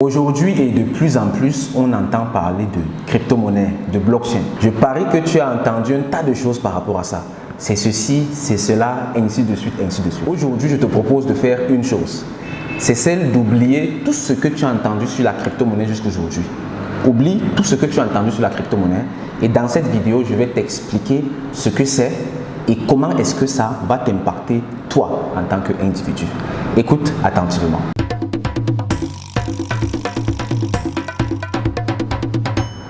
Aujourd'hui et de plus en plus, on entend parler de crypto-monnaie, de blockchain. Je parie que tu as entendu un tas de choses par rapport à ça. C'est ceci, c'est cela, ainsi de suite, ainsi de suite. Aujourd'hui, je te propose de faire une chose. C'est celle d'oublier tout ce que tu as entendu sur la crypto-monnaie jusqu'aujourd'hui. Oublie tout ce que tu as entendu sur la crypto-monnaie et dans cette vidéo, je vais t'expliquer ce que c'est et comment est-ce que ça va t'impacter toi en tant qu'individu. Écoute attentivement.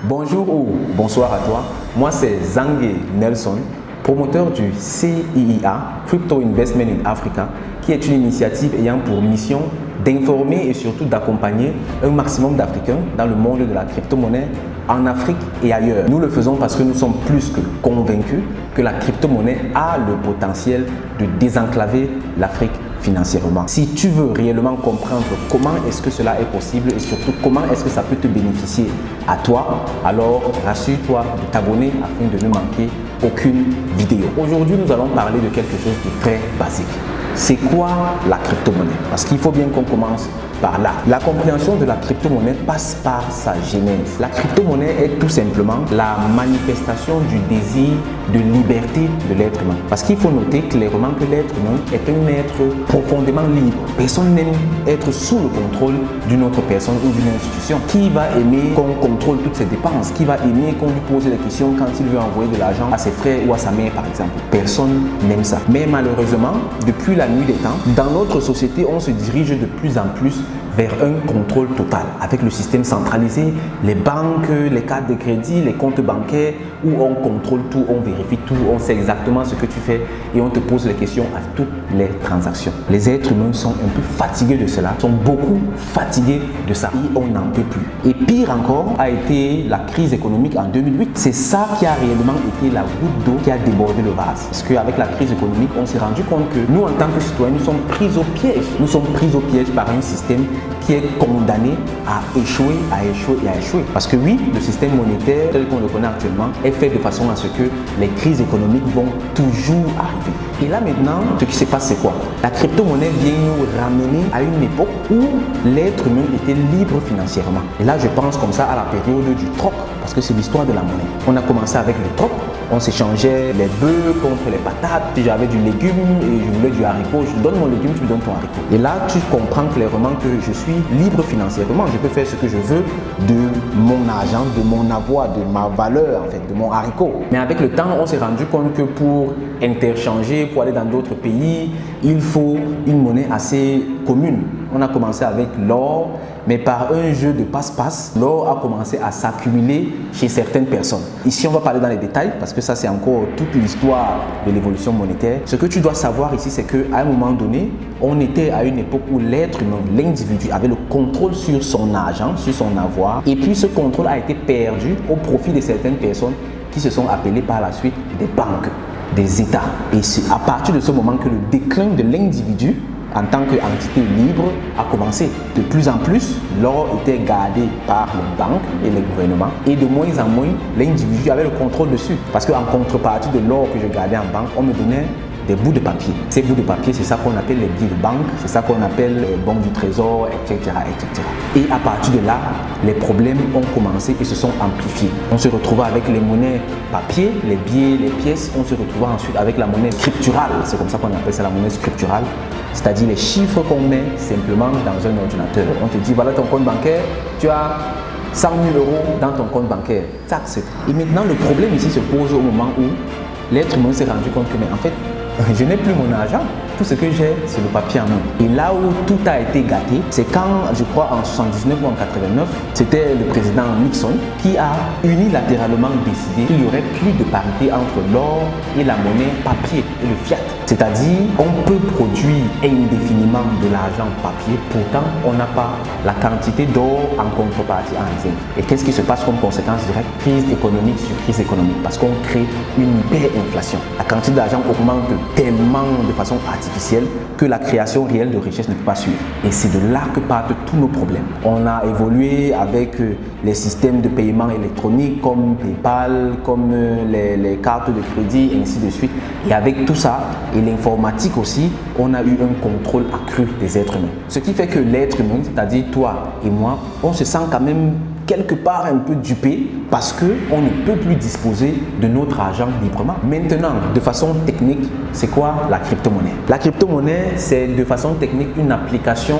Bonjour ou bonsoir à toi, moi c'est Zangé Nelson, promoteur du CIIA, Crypto Investment in Africa, qui est une initiative ayant pour mission d'informer et surtout d'accompagner un maximum d'Africains dans le monde de la crypto-monnaie en Afrique et ailleurs. Nous le faisons parce que nous sommes plus que convaincus que la crypto-monnaie a le potentiel de désenclaver l'Afrique financièrement. Si tu veux réellement comprendre comment est-ce que cela est possible et surtout comment est-ce que ça peut te bénéficier à toi, alors rassure-toi de t'abonner afin de ne manquer aucune vidéo. Aujourd'hui, nous allons parler de quelque chose de très basique. C'est quoi la crypto-monnaie? Parce qu'il faut bien qu'on commence par là. La compréhension de la crypto-monnaie passe par sa genèse. La crypto-monnaie est tout simplement la manifestation du désir de liberté de l'être humain. Parce qu'il faut noter clairement que l'être humain est un être profondément libre. Personne n'aime être sous le contrôle d'une autre personne ou d'une institution. Qui va aimer qu'on contrôle toutes ses dépenses? Qui va aimer qu'on lui pose des questions quand il veut envoyer de l'argent à ses frères ou à sa mère par exemple? Personne n'aime ça. Mais malheureusement, depuis la nuit des temps, dans notre société, on se dirige de plus en plus vers un contrôle total avec le système centralisé, les banques, les cartes de crédit, les comptes bancaires où on contrôle tout, on vérifie tout, on sait exactement ce que tu fais et on te pose les questions à toutes les transactions. Les êtres humains sont un peu fatigués de cela, sont beaucoup fatigués de ça et on n'en peut plus. Et pire encore a été la crise économique en 2008. C'est ça qui a réellement été la goutte d'eau qui a débordé le vase. Parce qu'avec la crise économique, on s'est rendu compte que nous en tant que citoyens, nous sommes pris au piège. Nous sommes pris au piège par un système qui est condamné à échouer, à échouer et à échouer. Parce que oui, le système monétaire tel qu'on le connaît actuellement est fait de façon à ce que les crises économiques vont toujours arriver. Et là maintenant, ce qui se passe c'est quoi? La crypto-monnaie vient nous ramener à une époque où l'être humain était libre financièrement. Et là je pense comme ça à la période du troc, parce que c'est l'histoire de la monnaie. On a commencé avec le troc. On s'échangeait les bœufs contre les patates. Si j'avais du légume et je voulais du haricot, je te donne mon légume, tu me donnes ton haricot. Et là, tu comprends clairement que je suis libre financièrement. Je peux faire ce que je veux de mon argent, de mon avoir, de ma valeur, en fait, de mon haricot. Mais avec le temps, on s'est rendu compte que pour interchanger, pour aller dans d'autres pays, il faut une monnaie assez commune. On a commencé avec l'or, mais par un jeu de passe-passe, l'or a commencé à s'accumuler chez certaines personnes. Ici, on va parler dans les détails parce que ça, c'est encore toute l'histoire de l'évolution monétaire. Ce que tu dois savoir ici, c'est qu'à un moment donné, on était à une époque où l'être humain, l'individu, avait le contrôle sur son argent, sur son avoir. Et puis, ce contrôle a été perdu au profit de certaines personnes qui se sont appelées par la suite des banques, des États. Et c'est à partir de ce moment que le déclin de l'individu en tant qu'entité libre a commencé. De plus en plus, l'or était gardé par les banques et les gouvernements et de moins en moins, l'individu avait le contrôle dessus. Parce qu'en contrepartie de l'or que je gardais en banque, on me donnait des bouts de papier. Ces bouts de papier, c'est ça qu'on appelle les billets de banque, c'est ça qu'on appelle les bons du trésor, etc., etc. Et à partir de là, les problèmes ont commencé et se sont amplifiés. On se retrouvait avec les monnaies papier, les billets, les pièces. On se retrouvait ensuite avec la monnaie scripturale. C'est comme ça qu'on appelle ça la monnaie scripturale. C'est-à-dire les chiffres qu'on met simplement dans un ordinateur. On te dit, voilà ton compte bancaire, tu as 100 000 € dans ton compte bancaire. Et maintenant, le problème ici se pose au moment où l'être humain s'est rendu compte que, mais en fait, je n'ai plus mon argent. Tout ce que j'ai, c'est le papier en main. Et là où tout a été gâté, c'est quand, je crois, en 79 ou en 89, c'était le président Nixon qui a unilatéralement décidé qu'il n'y aurait plus de parité entre l'or et la monnaie papier et le fiat. C'est-à-dire, on peut produire indéfiniment de l'argent papier, pourtant, on n'a pas la quantité d'or en contrepartie en réserve. Et qu'est-ce qui se passe comme conséquence directe? Crise économique sur crise économique, parce qu'on crée une hyperinflation. La quantité d'argent augmente tellement de façon artificielle artificielle que la création réelle de richesse ne peut pas suivre. Et c'est de là que partent tous nos problèmes. On a évolué avec les systèmes de paiement électronique comme PayPal, comme les cartes de crédit, et ainsi de suite. Et avec tout ça, et l'informatique aussi, on a eu un contrôle accru des êtres humains. Ce qui fait que l'être humain, c'est-à-dire toi et moi, on se sent quand même quelque part un peu dupé parce qu'on ne peut plus disposer de notre argent librement. Maintenant, de façon technique, c'est quoi la crypto-monnaie? La crypto-monnaie, c'est de façon technique une application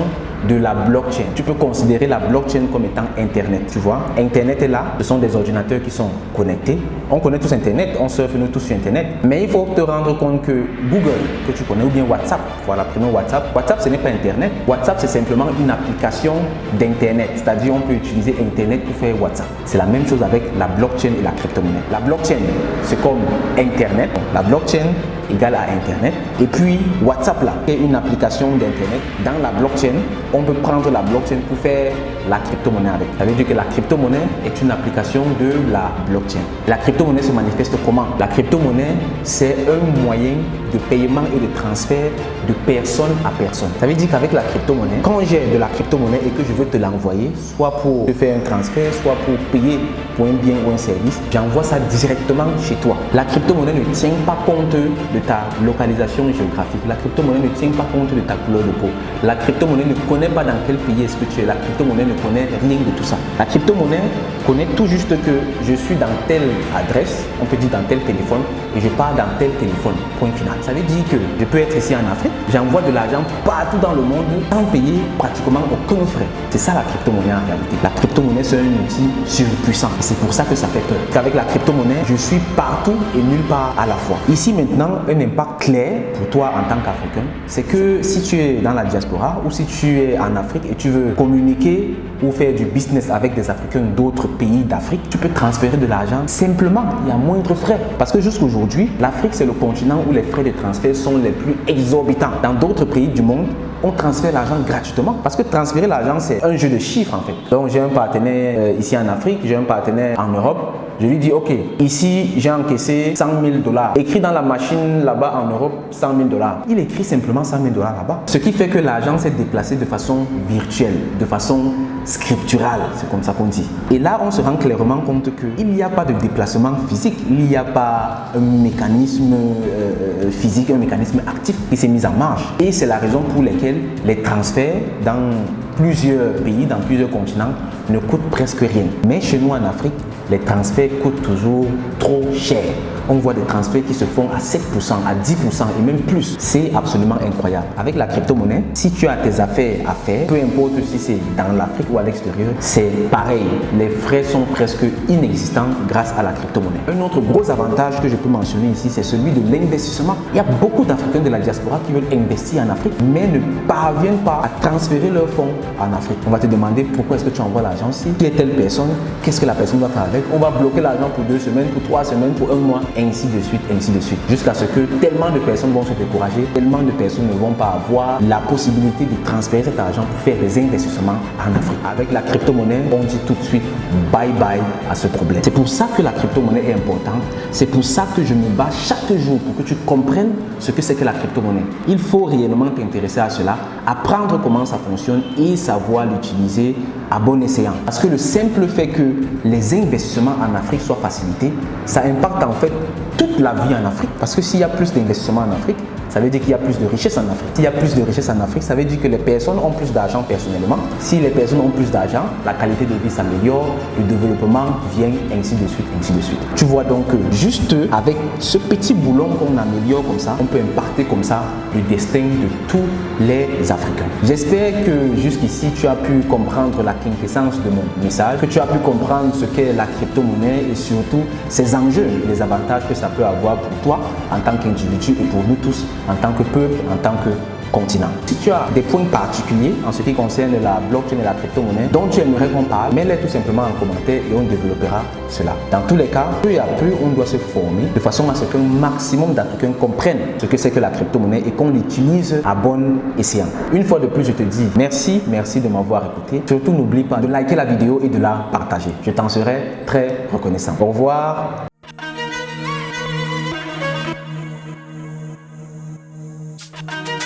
de la blockchain. Tu peux considérer la blockchain comme étant Internet, tu vois. Internet est là, ce sont des ordinateurs qui sont connectés. On connaît tous Internet, on surfe nous tous sur Internet. Mais il faut te rendre compte que Google, que tu connais, ou bien WhatsApp, voilà, prenons WhatsApp. WhatsApp, ce n'est pas Internet. WhatsApp, c'est simplement une application d'Internet. C'est-à-dire, on peut utiliser Internet pour faire WhatsApp. C'est la même chose avec la blockchain et la crypto-monnaie. La blockchain, c'est comme Internet. La blockchain égale à Internet. Et puis WhatsApp là, est une application d'Internet. Dans la blockchain, on peut prendre la blockchain pour faire la crypto-monnaie avec. Ça veut dire que la crypto-monnaie est une application de la blockchain. La crypto-monnaie se manifeste comment? La crypto-monnaie, c'est un moyen de paiement et de transfert de personne à personne. Ça veut dire qu'avec la crypto-monnaie, quand j'ai de la crypto-monnaie et que je veux te l'envoyer, soit pour te faire un transfert, soit pour payer pour un bien ou un service, j'envoie ça directement chez toi. La crypto-monnaie ne tient pas compte de ta localisation géographique. La crypto-monnaie ne tient pas compte de ta couleur de peau. La crypto-monnaie ne connaît pas dans quel pays est-ce que tu es. La crypto-monnaie ne connaît rien de tout ça. La crypto-monnaie connaît tout juste que je suis dans telle adresse, on peut dire dans tel téléphone, et je pars dans tel téléphone. Point final. Ça veut dire que je peux être ici en Afrique, j'envoie de l'argent partout dans le monde sans payer pratiquement aucun frais. C'est ça la crypto-monnaie en réalité. La crypto-monnaie, c'est un outil surpuissant. C'est pour ça que ça fait peur. Qu'avec la crypto-monnaie, je suis partout et nulle part à la fois. Ici maintenant, un impact clair pour toi en tant qu'Africain, c'est que si tu es dans la diaspora ou si tu es en Afrique et tu veux communiquer ou faire du business avec des Africains d'autres pays d'Afrique, tu peux transférer de l'argent simplement, il y a moindre frais. Parce que jusqu'aujourd'hui, l'Afrique, c'est le continent où les frais de transfert sont les plus exorbitants. Dans d'autres pays du monde, on transfère l'argent gratuitement. Parce que transférer l'argent, c'est un jeu de chiffres en fait. Donc j'ai un partenaire ici en Afrique, j'ai un partenaire en Europe. Je lui dis, ok, ici j'ai encaissé 100 000 $. Écrit dans la machine là-bas en Europe, 100 000 $. Il écrit simplement 100 000 $ là-bas. Ce qui fait que l'argent s'est déplacé de façon virtuelle, de façon scripturale, c'est comme ça qu'on dit. Et là, on se rend clairement compte qu'il n'y a pas de déplacement physique, il n'y a pas un mécanisme physique, un mécanisme actif qui s'est mis en marche. Et c'est la raison pour laquelle les transferts dans plusieurs pays, dans plusieurs continents, ne coûtent presque rien. Mais chez nous en Afrique, les transferts coûtent toujours trop cher. On voit des transferts qui se font à 7%, à 10% et même plus. C'est absolument incroyable. Avec la crypto-monnaie, si tu as tes affaires à faire, peu importe si c'est dans l'Afrique ou à l'extérieur, c'est pareil. Les frais sont presque inexistants grâce à la crypto-monnaie. Un autre gros avantage que je peux mentionner ici, c'est celui de l'investissement. Il y a beaucoup d'Africains de la diaspora qui veulent investir en Afrique, mais ne parviennent pas à transférer leurs fonds en Afrique. On va te demander pourquoi est-ce que tu envoies l'argent ici, qui est telle personne, qu'est-ce que la personne doit faire avec. On va bloquer l'argent pour 2 semaines, pour 3 semaines, pour 1 mois, ainsi de suite, ainsi de suite. Jusqu'à ce que tellement de personnes vont se décourager, tellement de personnes ne vont pas avoir la possibilité de transférer cet argent pour faire des investissements en Afrique. Avec la crypto-monnaie, on dit tout de suite bye bye à ce problème. C'est pour ça que la crypto-monnaie est importante. C'est pour ça que je me bats chaque jour pour que tu comprennes ce que c'est que la crypto-monnaie. Il faut réellement t'intéresser à cela, apprendre comment ça fonctionne et savoir l'utiliser à bon escient. Parce que le simple fait que les investissements en Afrique soient facilités, ça impacte en fait toute la vie en Afrique. Parce que s'il y a plus d'investissements en Afrique, ça veut dire qu'il y a plus de richesse en Afrique. S'il y a plus de richesse en Afrique, ça veut dire que les personnes ont plus d'argent personnellement. Si les personnes ont plus d'argent, la qualité de vie s'améliore, le développement vient, ainsi de suite, ainsi de suite. Tu vois donc que juste avec ce petit boulon qu'on améliore comme ça, on peut impacter comme ça le destin de tous les Africains. J'espère que jusqu'ici, tu as pu comprendre la quintessence de mon message, que tu as pu comprendre ce qu'est la crypto-monnaie et surtout ses enjeux, les avantages que ça peut avoir pour toi en tant qu'individu et pour nous tous en tant que peuple, en tant que continent. Si tu as des points particuliers en ce qui concerne la blockchain et la crypto-monnaie dont tu aimerais qu'on parle, mets-les tout simplement en commentaire et on développera cela. Dans tous les cas, peu à peu, on doit se former de façon à ce qu'un maximum d'Africains comprennent ce que c'est que la crypto-monnaie et qu'on l'utilise à bon escient. Une fois de plus, je te dis merci de m'avoir écouté. Surtout, n'oublie pas de liker la vidéo et de la partager. Je t'en serai très reconnaissant. Au revoir. Thank you.